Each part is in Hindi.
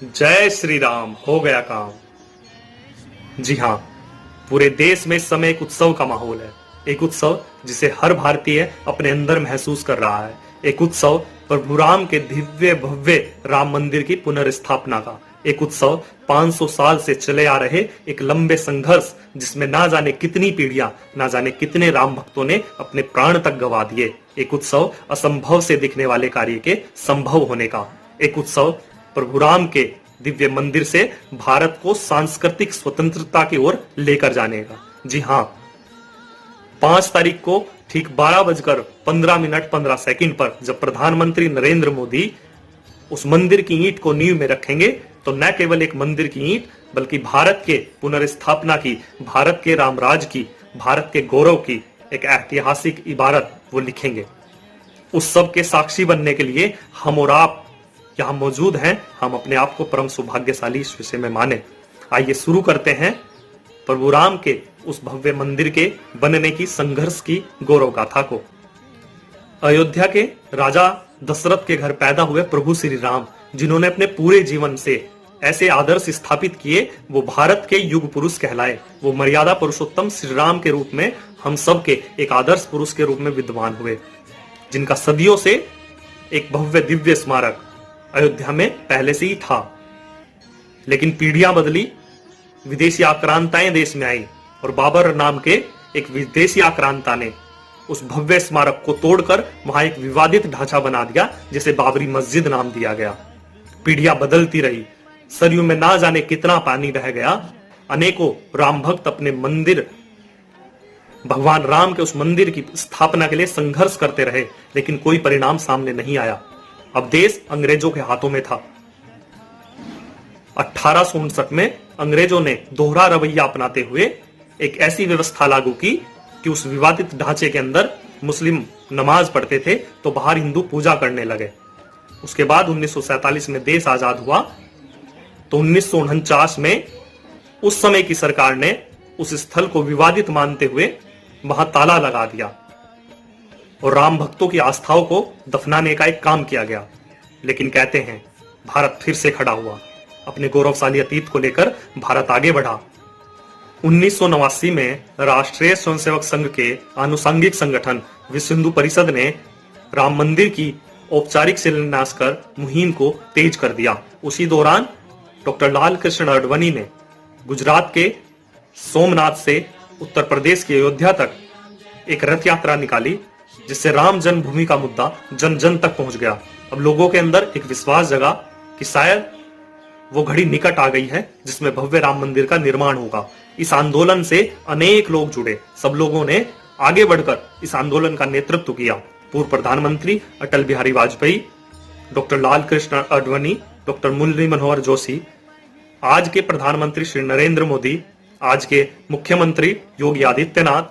जय श्री राम। हो गया काम। जी हाँ, पूरे देश में इस समय एक उत्सव का माहौल है। एक उत्सव जिसे हर भारतीय अपने अंदर महसूस कर रहा है। एक उत्सव प्रभु राम के दिव्य भव्य राम मंदिर की पुनर्स्थापना का। एक उत्सव 500 साल से चले आ रहे एक लंबे संघर्ष जिसमें ना जाने कितनी पीढ़ियां, ना जाने कितने राम भक्तों ने अपने प्राण तक गंवा दिए। एक उत्सव असंभव से दिखने वाले कार्य के संभव होने का। एक उत्सव प्रभु राम के दिव्य मंदिर से भारत को सांस्कृतिक स्वतंत्रता की ओर लेकर जाने का। जी हाँ, 5 तारीख को ठीक 12:15 पर जब प्रधानमंत्री नरेंद्र मोदी उस मंदिर की ईंट को नींव में रखेंगे तो न केवल एक मंदिर की ईंट बल्कि भारत के पुनर्स्थापना की, भारत के रामराज की, भारत के गौरव की एक ऐतिहासिक इबारत वो लिखेंगे। उस सब के साक्षी बनने के लिए हम और आप यहां मौजूद हैं। हम अपने आप को परम सौभाग्यशाली इस विषय में माने। आइए शुरू करते हैं प्रभु राम के उस भव्य मंदिर के बनने की संघर्ष की गौरव गाथा को। अयोध्या के राजा दशरथ के घर पैदा हुए प्रभु श्री राम, जिन्होंने अपने पूरे जीवन से ऐसे आदर्श स्थापित किए, वो भारत के युग पुरुष कहलाए। वो मर्यादा पुरुषोत्तम श्री राम के रूप में हम सब के एक आदर्श पुरुष के रूप में विद्यमान हुए, जिनका सदियों से एक भव्य दिव्य स्मारक अयोध्या में पहले से ही था। लेकिन पीढ़ियां बदली, विदेशी आक्रांताएं देश में आई और बाबर नाम के एक विदेशी आक्रांता ने उस भव्य स्मारक को तोड़कर वहां एक विवादित ढांचा बना दिया, जिसे बाबरी मस्जिद नाम दिया गया। पीढ़ियां बदलती रही, सरयू में ना जाने कितना पानी बह गया। अनेकों राम भक्त अपने मंदिर, भगवान राम के उस मंदिर की स्थापना के लिए संघर्ष करते रहे, लेकिन कोई परिणाम सामने नहीं आया। अब देश अंग्रेजों के हाथों में था। 1859 में अंग्रेजों ने दोहरा रवैया अपनाते हुए एक ऐसी व्यवस्था लागू की कि उस विवादित ढांचे के अंदर मुस्लिम नमाज पढ़ते थे तो बाहर हिंदू पूजा करने लगे। उसके बाद 1947 में देश आजाद हुआ तो 1949 में उस समय की सरकार ने उस स्थल को विवादित मानते हुए वहां ताला लगा दिया और राम भक्तों की आस्थाओं को दफनाने का एक काम किया गया। लेकिन कहते हैं भारत फिर से खड़ा हुआ। अपने गौरवशाली अतीत को लेकर भारत आगे बढ़ा। 1989 में राष्ट्रीय स्वयंसेवक संघ के आनुषंगिक संगठन विश्व हिंदू परिषद ने राम मंदिर की औपचारिक शिलान्यास कर मुहिम को तेज कर दिया। उसी दौरान डॉक्टर लाल कृष्ण आडवाणी ने गुजरात के सोमनाथ से उत्तर प्रदेश की अयोध्या तक एक रथ यात्रा निकाली, जिससे राम जन्मभूमि का मुद्दा जन जन तक पहुंच गया। अब लोगों के अंदर एक विश्वास जगा कि शायद वो घड़ी निकट आ गई है जिसमें भव्य राम मंदिर का निर्माण होगा। इस आंदोलन से अनेक लोग जुड़े। सब लोगों ने आगे बढ़कर इस आंदोलन का नेतृत्व किया। पूर्व प्रधानमंत्री अटल बिहारी वाजपेयी, डॉक्टर लाल कृष्ण आडवाणी, डॉक्टर मुरली मनोहर जोशी, आज के प्रधानमंत्री श्री नरेंद्र मोदी, आज के मुख्यमंत्री योगी आदित्यनाथ,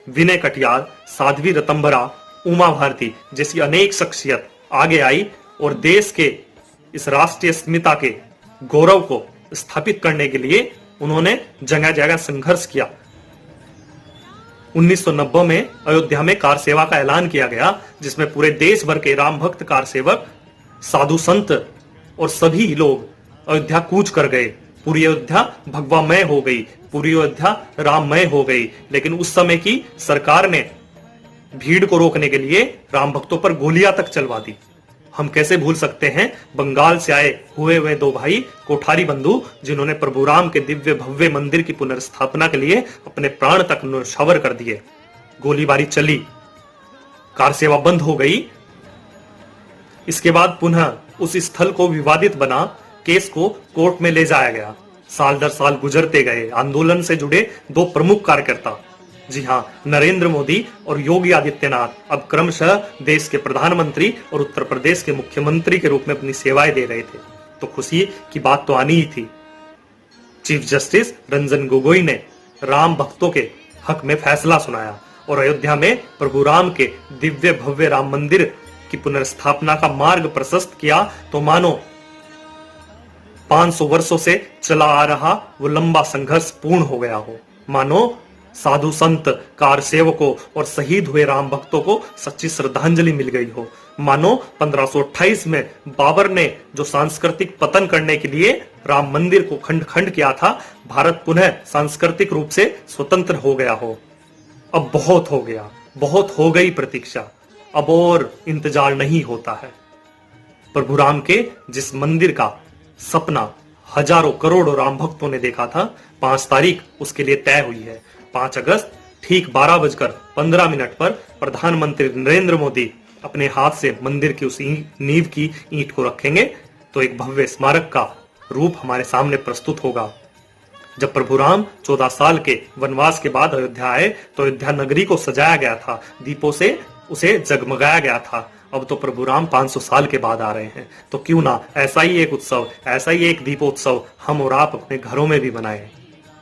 विनय कटियार, साध्वी रतंबरा, उमा भारती जैसी अनेक शख्सियत आगे आई और देश के इस राष्ट्रीय अस्मिता के गौरव को स्थापित करने के लिए उन्होंने जगह जगह संघर्ष किया। 1990 में अयोध्या में कार सेवा का ऐलान किया गया, जिसमें पूरे देश भर के राम भक्त कार सेवक, साधु संत और सभी लोग अयोध्या कूच कर गए। पूरी अयोध्या भगवामय हो गई, पूरी अयोध्या राममय हो गई। लेकिन उस समय की सरकार ने भीड़ को रोकने के लिए राम भक्तों पर गोलियां तक चलवा दी। हम कैसे भूल सकते हैं बंगाल से आए हुए 2 भाई कोठारी बंधु, जिन्होंने प्रभु राम के दिव्य भव्य मंदिर की पुनर्स्थापना के लिए अपने प्राण तक न्यौछावर कर दिए। गोलीबारी चली, कार सेवा बंद हो गई। इसके बाद पुनः उस स्थल को विवादित बना, केस को कोर्ट में ले जाया गया। साल दर साल गुजरते गए। आंदोलन से जुड़े 2 प्रमुख कार्यकर्ता, जी हाँ, नरेंद्र मोदी और योगी आदित्यनाथ, अब क्रमशः देश के प्रधानमंत्री और उत्तर प्रदेश के मुख्यमंत्री के रूप में अपनी सेवाएं दे रहे थे। तो खुशी की बात तो आनी ही थी। चीफ जस्टिस रंजन गोगोई ने राम भक्तों के हक में फैसला सुनाया और अयोध्या में प्रभु राम के दिव्य भव्य राम मंदिर की पुनर्स्थापना का मार्ग प्रशस्त किया। तो मानो 500 वर्षों से चला आ रहा वो लंबा संघर्ष पूर्ण हो गया हो। मानो साधु संत, कार सेवकों और शहीद हुए राम भक्तों को सच्ची श्रद्धांजलि मिल गई हो। मानो 1528 में बाबर ने जो सांस्कृतिक पतन करने के लिए राम मंदिर को खंड खंड किया था, भारत पुनः सांस्कृतिक रूप से स्वतंत्र हो गया हो। अब बहुत हो गया, बहुत हो गई प्रतीक्षा, अब और इंतजार नहीं होता है। प्रभु राम के जिस मंदिर का सपना हजारों करोड़ों राम भक्तों ने देखा था, 5 तारीख उसके लिए तय हुई है। 5 अगस्त ठीक 12:15 पर प्रधानमंत्री नरेंद्र मोदी अपने हाथ से मंदिर की उस नींव की ईंट को रखेंगे तो एक भव्य स्मारक का रूप हमारे सामने प्रस्तुत होगा। जब प्रभु राम 14 साल के वनवास के बाद अयोध्या आए तो अयोध्या नगरी को सजाया गया था, दीपों से उसे जगमगाया गया था। अब तो प्रभु राम 500 साल के बाद आ रहे हैं, तो क्यों ना ऐसा ही एक उत्सव, ऐसा ही एक दीपोत्सव हम और आप अपने घरों में भी मनाएं।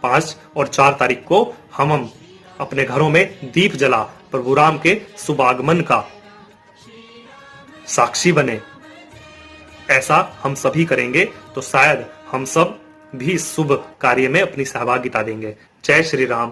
5 और 4 तारीख को हम अपने घरों में दीप जला प्रभु राम के शुभ आगमन का साक्षी बने। ऐसा हम सभी करेंगे तो शायद हम सब भी इस शुभ कार्य में अपनी सहभागिता देंगे। जय श्री राम,